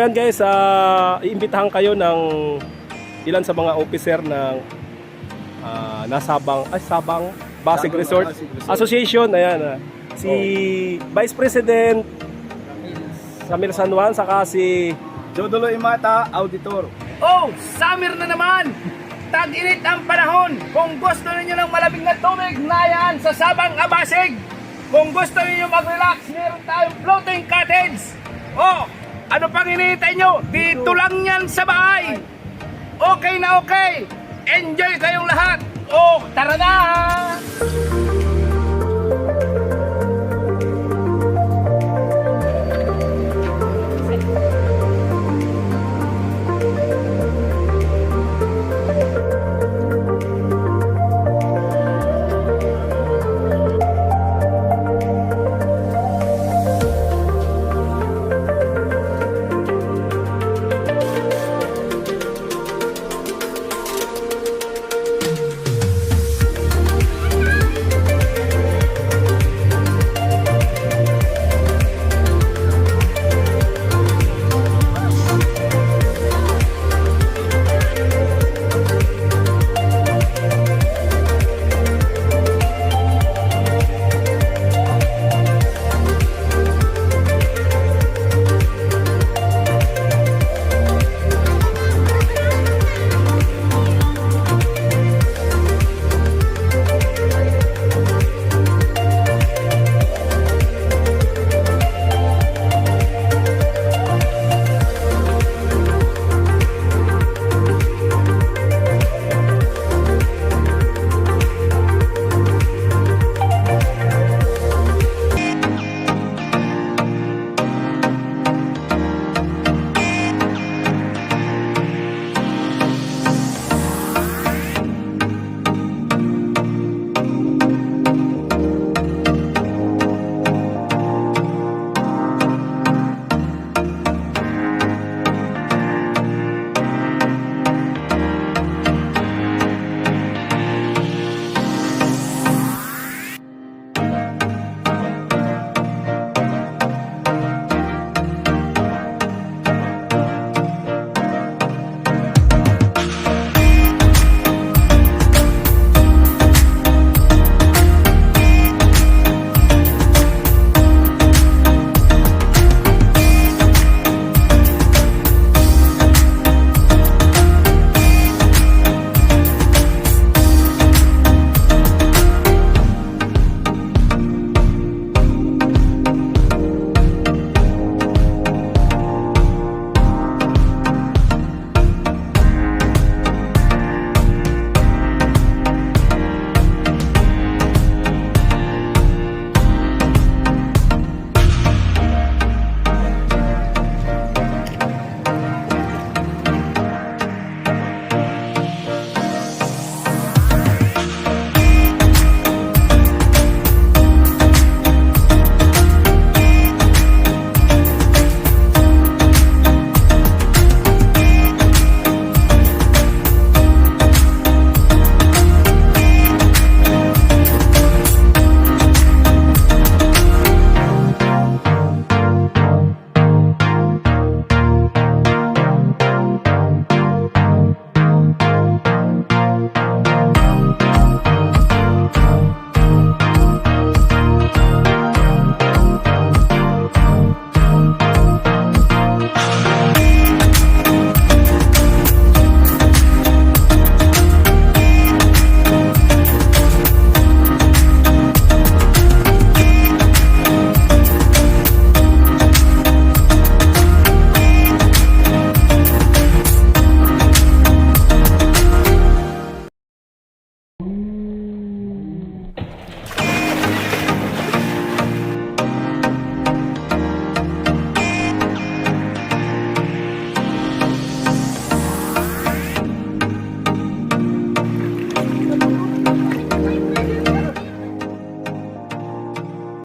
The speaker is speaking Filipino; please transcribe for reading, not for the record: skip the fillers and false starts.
ayan guys, iimbitahan kayo ng ilan sa mga officer ng Sabang Basic Resort Association. Ayan, si Vice President Ramil San Juan, saka si Jodolo Imata, Auditor. Oh, summer na naman! Tag-init ang panahon. Kung gusto niyo ng malamig na tubig, nayan sa Sabang Abasig. Kung gusto niyo mag-relax, meron tayong floating cottage. Oh, ano pang hinihintay nyo? Dito lang yan sa Baay. Okay na okay. Enjoy kayong lahat. Oh, tara na!